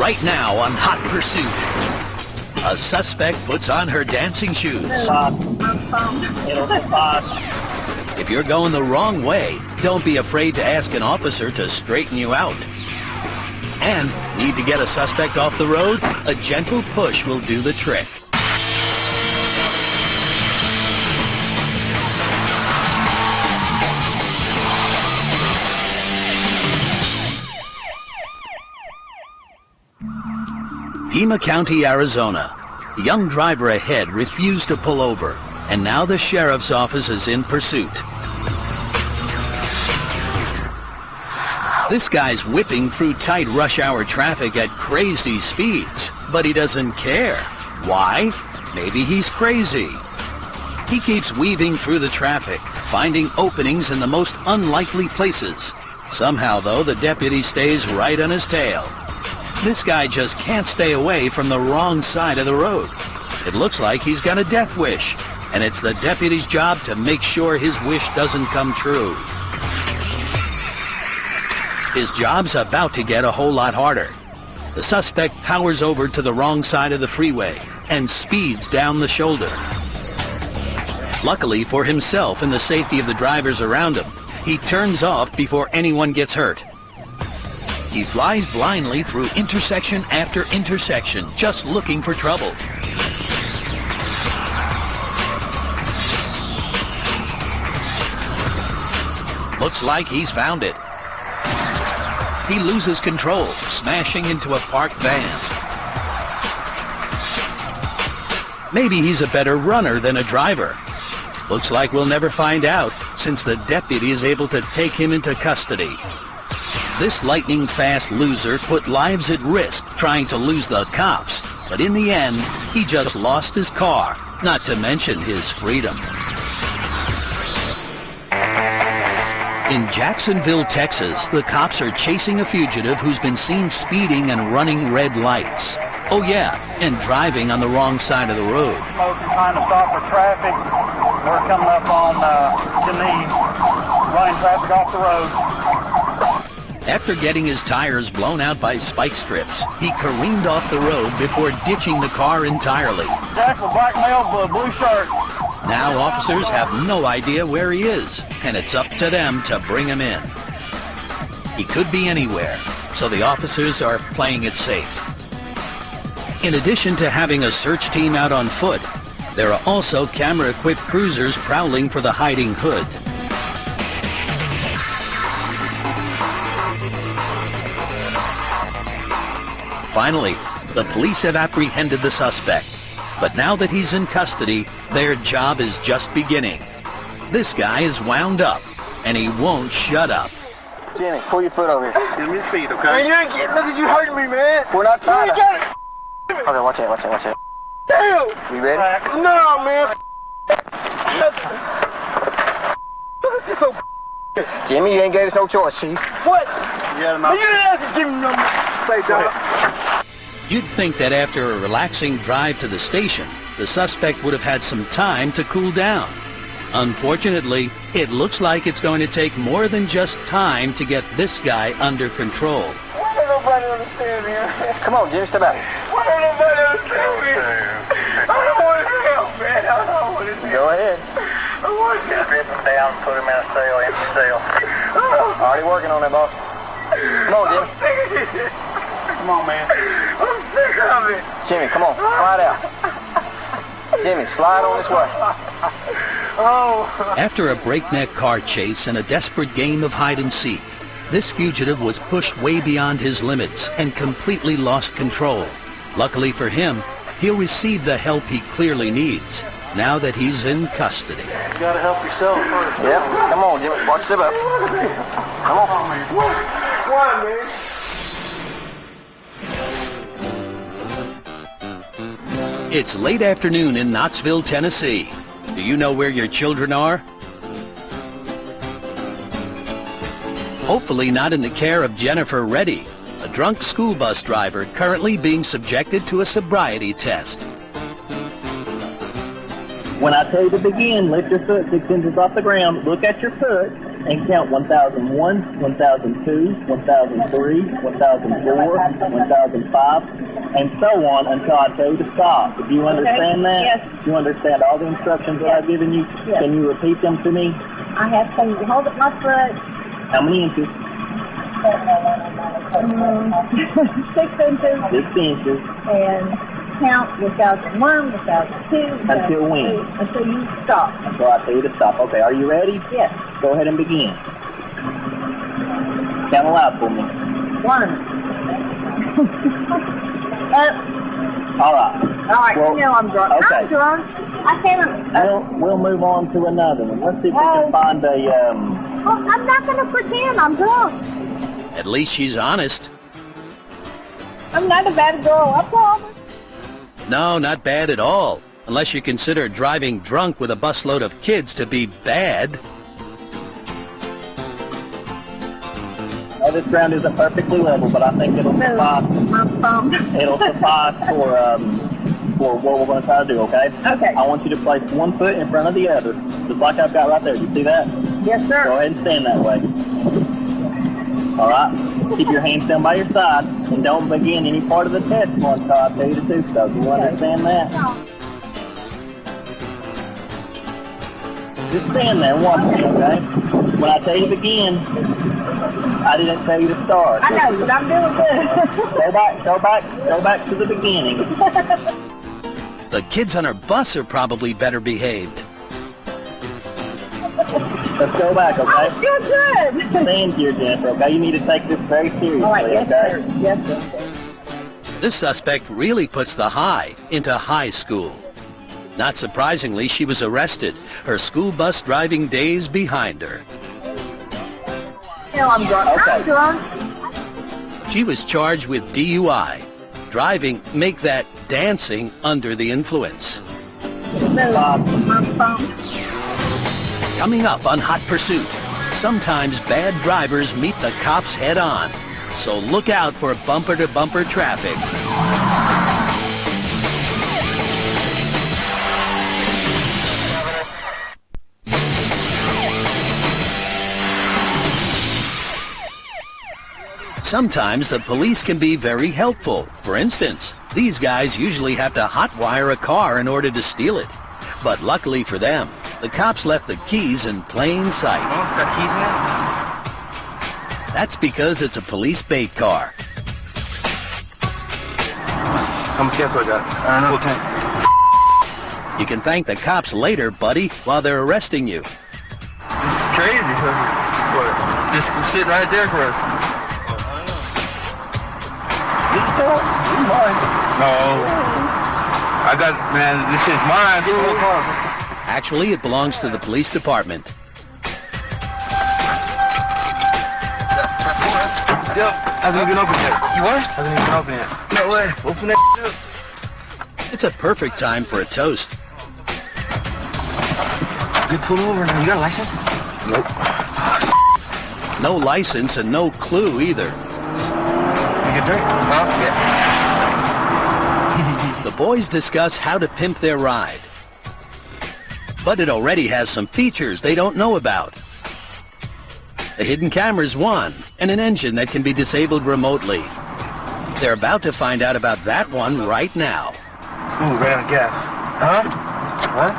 Right now on Hot Pursuit, a suspect puts on her dancing shoes. If you're going the wrong way, don't be afraid to ask an officer to straighten you out. And need to get a suspect off the road? A gentle push will do the trick. Pima County, Arizona. The young driver ahead refused to pull over, and now the sheriff's office is in pursuit. This guy's whipping through tight rush hour traffic at crazy speeds, but he doesn't care. Why? Maybe he's crazy. He keeps weaving through the traffic, finding openings in the most unlikely places. Somehow, though, the deputy stays right on his tail. This guy just can't stay away from the wrong side of the road. It looks like he's got a death wish, and it's the deputy's job to make sure his wish doesn't come true. His job's about to get a whole lot harder. The suspect powers over to the wrong side of the freeway and speeds down the shoulder. Luckily for himself and the safety of the drivers around him, he turns off before anyone gets hurt. He flies blindly through intersection after intersection, just looking for trouble. Looks like he's found it. He loses control, smashing into a parked van. Maybe he's a better runner than a driver. Looks like we'll never find out, since the deputy is able to take him into custody. This lightning-fast loser put lives at risk trying to lose the cops, but in the end, he just lost his car, not to mention his freedom. In Jacksonville, Texas, the cops are chasing a fugitive who's been seen speeding and running red lights. Oh yeah, and driving on the wrong side of the road. Smoking, trying to stop for traffic. We're coming up on Geneve, running traffic off the road. After getting his tires blown out by spike strips, he careened off the road before ditching the car entirely. Jack with black male, blue shirt. Now officers have no idea where he is, and it's up to them to bring him in. He could be anywhere, so the officers are playing it safe. In addition to having a search team out on foot, there are also camera-equipped cruisers prowling for the hiding hood. Finally, the police have apprehended the suspect. But now that he's in custody, their job is just beginning. This guy is wound up, and he won't shut up. Jimmy, pull your foot over here. Give me your feet, okay? Man, you ain't getting, look at you hurting me, man. We're not trying to. Okay, watch it, watch it, watch it. Damn! You ready? No, man. Look at you so. Jimmy, you ain't gave us no choice, Chief. What? Yeah, man, you didn't have to give me no say, dog. You'd think that after a relaxing drive to the station, the suspect would have had some time to cool down. Unfortunately, it looks like it's going to take more than just time to get this guy under control. Why don't nobody understand me? Come on, Jimmy, step out. Why don't nobody understand me? I don't want his help, man. I don't want his help. Go ahead. I want his help. Strip him down, put him in a cell, empty cell. Already working on that, boss. Come on, Jimmy. I'm sick of this. Come on, man. I'm sick of it. Jimmy, come on. Slide out. Jimmy, slide on this way. Oh. After a breakneck car chase and a desperate game of hide-and-seek, this fugitive was pushed way beyond his limits and completely lost control. Luckily for him, he'll receive the help he clearly needs, now that he's in custody. You gotta help yourself first. Yep. Come on, Jimmy. Watch step up. Come on, man. One, man. It's late afternoon in Knoxville, Tennessee. Do you know where your children are? Hopefully not in the care of Jennifer Reddy, a drunk school bus driver currently being subjected to a sobriety test. When I tell you to begin, lift your foot 6 inches off the ground, look at your foot, and count 1001, 1002, 1003, 1004, 1005, and so on until I tell you to stop. Do you understand that? Yes. Do you understand all the instructions that I've given you? Yes. Can you repeat them to me? I have to hold up my foot. How many inches? 6 inches. 6 inches. And count 1001, 1002. Until when? Until you stop. Until I tell you to stop. Okay, are you ready? Yes. Go ahead and begin. Count aloud for me. 1. Up. All right. All right, Well, you know I'm drunk. okay. I'm drunk. I can't. We'll move on to another one. Let's see if we can find a Well, I'm not going to pretend I'm drunk. At least she's honest. I'm not a bad girl, I promise. No, not bad at all. Unless you consider driving drunk with a busload of kids to be bad. Well, this ground isn't perfectly level, but I think it'll suffice. It'll suffice for what we're going to try to do, okay? Okay. I want you to place one foot in front of the other, just like I've got right there. Do you see that? Yes, sir. Go ahead and stand that way. All right? Keep your hands down by your side, and don't begin any part of the test until I tell you to do so. Do you understand that? Just stand there and watch me, okay? When I tell you to begin, I didn't tell you to start. I know, but I'm doing good. Go back to the beginning. The kids on her bus are probably better behaved. Let's go back, okay? I'm still good. Stand here, Jennifer, okay? You need to take this very seriously, All right, yes, okay? sir. Yes, sir. This suspect really puts the high into high school. Not surprisingly, she was arrested. Her school bus driving days behind her. You know I'm drunk. Okay. I'm drunk. She was charged with DUI. Driving, make that dancing under the influence. Coming up on Hot Pursuit, sometimes bad drivers meet the cops head on. So look out for bumper-to-bumper traffic. Sometimes the police can be very helpful. For instance, these guys usually have to hotwire a car in order to steal it. But luckily for them, the cops left the keys in plain sight. Oh, got keys in it? That's because it's a police bait car. How much gas I got? Full tank. You can thank the cops later, buddy, while they're arresting you. This is crazy. What? Just sit right there for us. This is mine. No. I got, man, this is mine. Actually, it belongs to the police department. Yep. Hasn't even opened yet. You what? Hasn't even opened yet. No way. Open that up. It's a perfect time for a toast. Good pull over. You got a license? Nope. No license and no clue either. You can drink? Huh? Yeah. The boys discuss how to pimp their ride. But it already has some features they don't know about. The hidden camera's one, and an engine that can be disabled remotely. They're about to find out about that one right now. Ooh, right on the gas. Huh? What?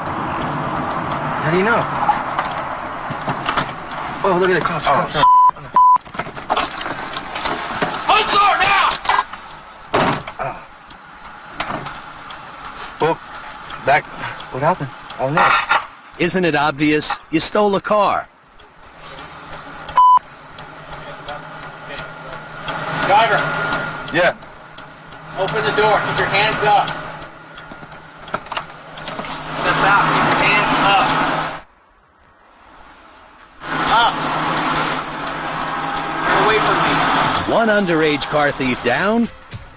How do you know? Oh, look at the cops. Cops. Hold the door now! Oh, back. What happened? I don't know. Isn't it obvious? You stole a car. Driver, Yeah. open the door. Keep your hands up. Step out. Keep your hands up. Up. Get away from me. One underage car thief down,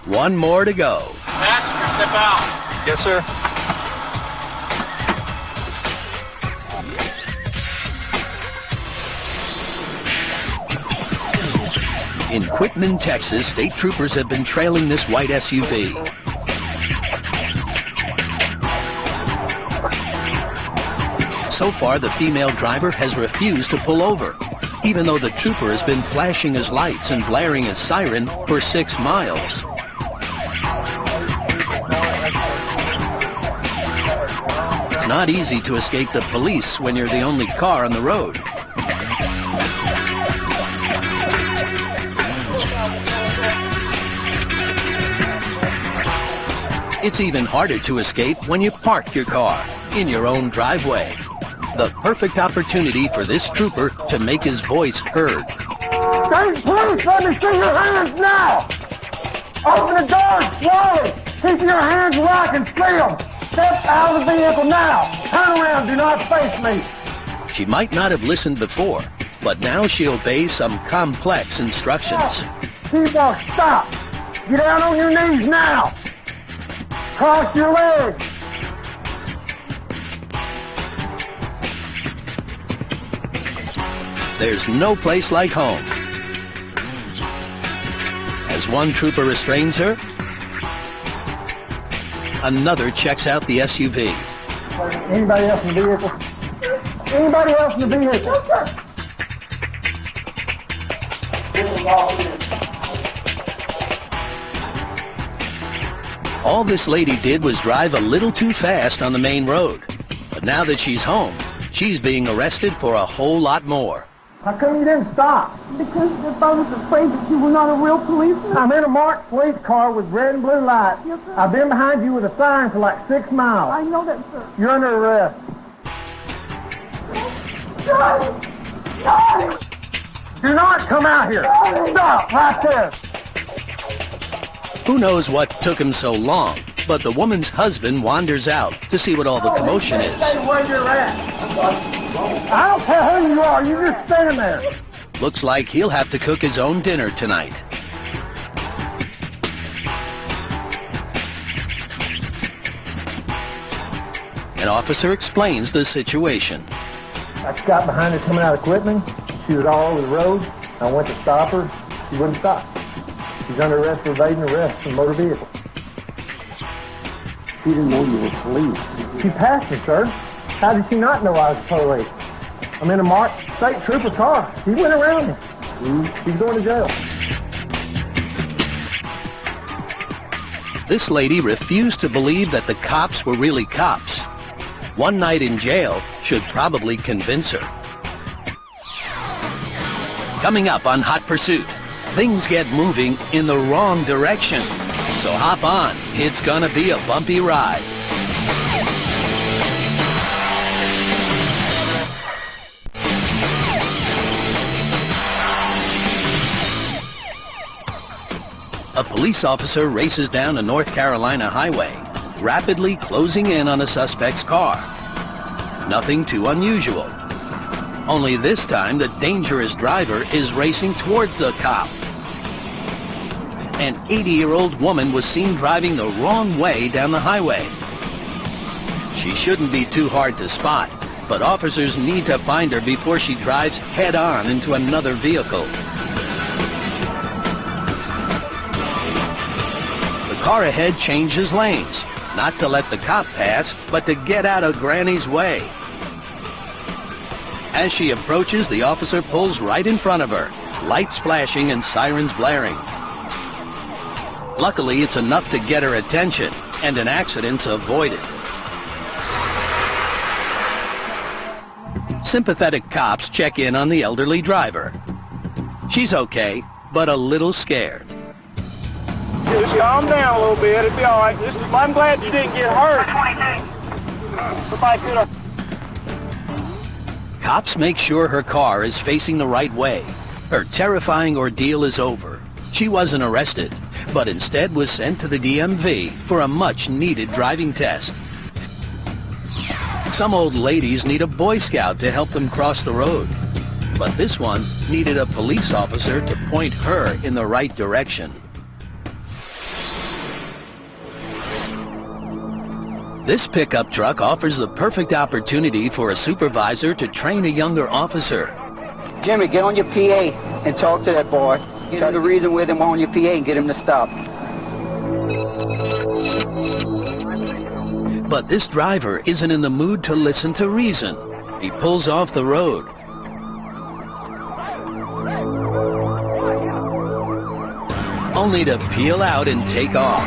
one more to go. Passenger, step out. Yes, sir. In Quitman, Texas, state troopers have been trailing this white SUV. So far, the female driver has refused to pull over. even though the trooper has been flashing his lights and blaring his siren for 6 miles. It's not easy to escape the police when you're the only car on the road. It's even harder to escape when you park your car in your own driveway. The perfect opportunity for this trooper to make his voice heard. State police, let me see your hands now! Open the door slowly! Keep your hands where I can see them! Step out of the vehicle now! Turn around, do not face me! She might not have listened before, but now she obeys some complex instructions. People, stop! Get down on your knees now! Cross your legs! There's no place like home. As one trooper restrains her, another checks out the SUV. Anybody else in the vehicle? Anybody else in the vehicle? All this lady did was drive a little too fast on the main road. But now that she's home, she's being arrested for a whole lot more. How come you didn't stop? Because if I was afraid that you were not a real policeman. I'm in a marked police car with red and blue lights. Yes, sir. I've been behind you with a siren for like 6 miles. I know that, sir. You're under arrest. Do not come out here. Stop right there. Who knows what took him so long, but the woman's husband wanders out to see what all the commotion is. Stay where you're at. I don't care who you are, you just stand there. Looks like he'll have to cook his own dinner tonight. An officer explains the situation. I got behind her coming out of Quitman. She was all over the road. I went to stop her. She wouldn't stop. She's under arrest for evading arrest from motor vehicle. She didn't know you were police. She passed me, sir. How did she not know I was police? I'm in a marked state trooper car. She went around me. She's going to jail. This lady refused to believe that the cops were really cops. One night in jail should probably convince her. Coming up on Hot Pursuit, things get moving in the wrong direction. So hop on, it's gonna be a bumpy ride. A police officer races down a North Carolina highway, rapidly closing in on a suspect's car. Nothing too unusual. Only this time the dangerous driver is racing towards the cop. An 80-year-old woman was seen driving the wrong way down the highway. She shouldn't be too hard to spot, but officers need to find her before she drives head-on into another vehicle. The car ahead changes lanes, not to let the cop pass, but to get out of Granny's way. As she approaches, the officer pulls right in front of her, lights flashing and sirens blaring. Luckily, it's enough to get her attention, and an accident's avoided. Sympathetic cops check in on the elderly driver. She's okay, but a little scared. Just calm down a little bit. It'll be all right. I'm glad you didn't get hurt. Cops make sure her car is facing the right way. Her terrifying ordeal is over. She wasn't arrested, but instead was sent to the DMV for a much-needed driving test. Some old ladies need a Boy Scout to help them cross the road, but this one needed a police officer to point her in the right direction. This pickup truck offers the perfect opportunity for a supervisor to train a younger officer. Jimmy, get on your PA and talk to that boy. Try to reason with him on your PA and get him to stop. But this driver isn't in the mood to listen to reason. He pulls off the road. only to peel out and take off.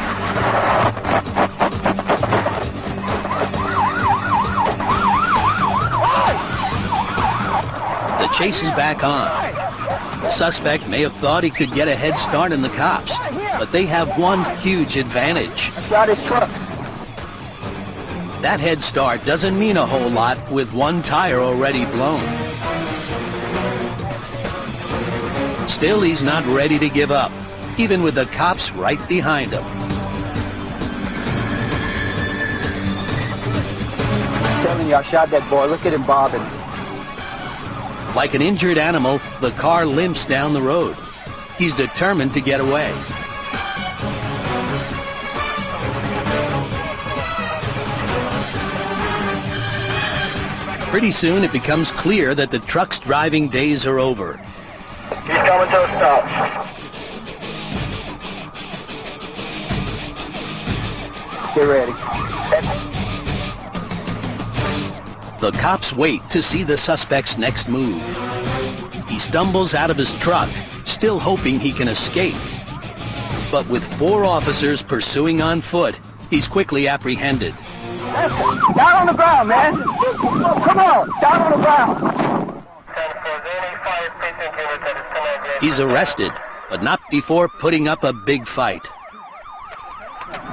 The chase is back on. The suspect may have thought he could get a head start on the cops, but they have one huge advantage. I shot his truck. That head start doesn't mean a whole lot with one tire already blown. Still, he's not ready to give up, even with the cops right behind him. I'm telling you, I shot that boy. Look at him bobbing. Like an injured animal, the car limps down the road. He's determined to get away. Pretty soon it becomes clear that the truck's driving days are over. He's coming to a stop. Get ready. The cops wait to see the suspect's next move. He stumbles out of his truck, still hoping he can escape. But with 4 officers pursuing on foot, he's quickly apprehended. Down on the ground, man. Come on, down on the ground. He's arrested, but not before putting up a big fight.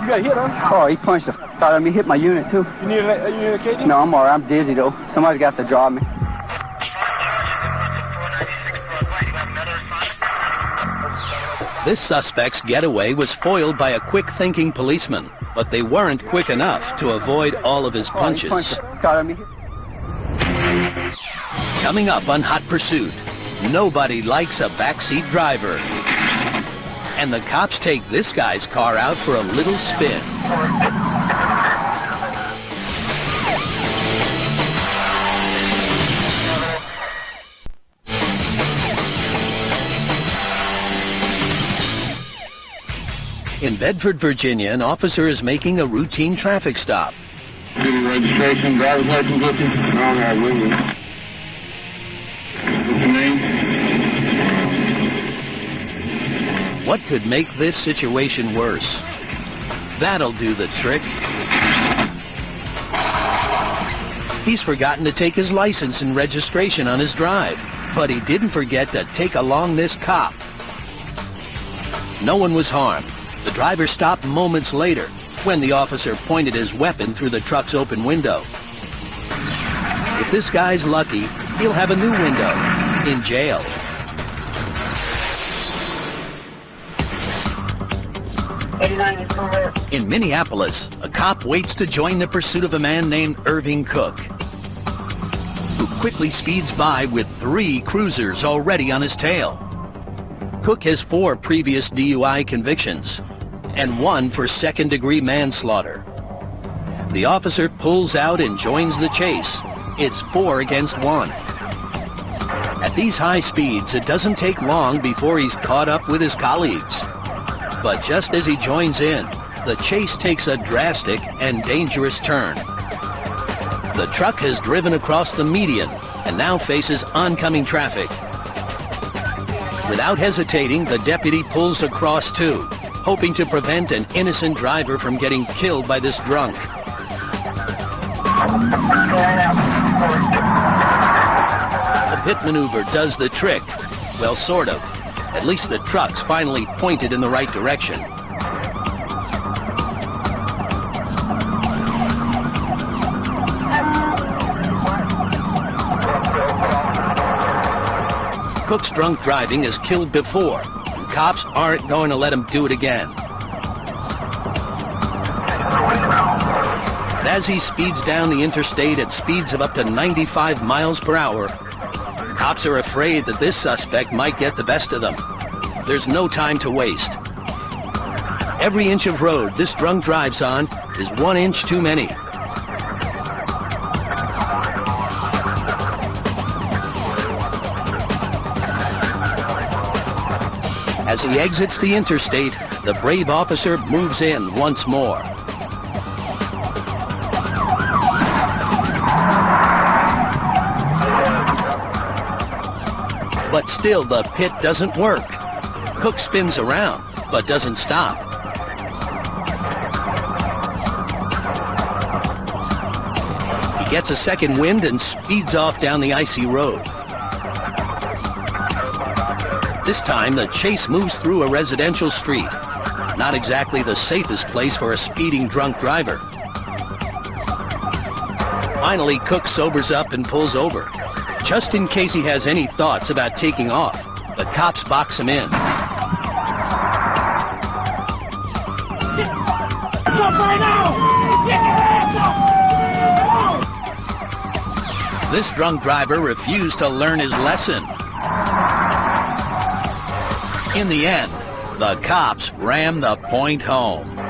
You got hit, huh? Oh, he punched the out of me. Hit my unit, too. You need a KD? No, I'm all right. I'm dizzy, though. Somebody's got to draw me. This suspect's getaway was foiled by a quick-thinking policeman, but they weren't quick enough to avoid all of his punches. Coming up on Hot Pursuit, nobody likes a backseat driver. And the cops take this guy's car out for a little spin. In Bedford, Virginia, an officer is making a routine traffic stop. Registration, driver's license with you? No, I have with you. What's your name? What could make this situation worse? That'll do the trick. He's forgotten to take his license and registration on his drive, but he didn't forget to take along this cop. No one was harmed. The driver stopped moments later when the officer pointed his weapon through the truck's open window. If this guy's lucky, he'll have a new window in jail. In Minneapolis, a cop waits to join the pursuit of a man named Irving Cook, who quickly speeds by with 3 cruisers already on his tail. Cook has 4 previous DUI convictions and 1 for second-degree manslaughter. The officer pulls out and joins the chase. It's 4 against 1. At these high speeds, it doesn't take long before he's caught up with his colleagues. But just as he joins in, the chase takes a drastic and dangerous turn. The truck has driven across the median and now faces oncoming traffic. Without hesitating, the deputy pulls across too, hoping to prevent an innocent driver from getting killed by this drunk. The pit maneuver does the trick. Well, sort of. At least the truck's finally pointed in the right direction. Cook's drunk driving has killed before, and cops aren't going to let him do it again. And as he speeds down the interstate at speeds of up to 95 miles per hour, cops are afraid that this suspect might get the best of them. There's no time to waste. Every inch of road this drunk drives on is 1 inch too many. As he exits the interstate, the brave officer moves in once more. But still, the pit doesn't work. Cook spins around, but doesn't stop. He gets a second wind and speeds off down the icy road. This time, the chase moves through a residential street. Not exactly the safest place for a speeding drunk driver. Finally, Cook sobers up and pulls over. Just in case he has any thoughts about taking off, the cops box him in. This drunk driver refused to learn his lesson. In the end, the cops ram the point home.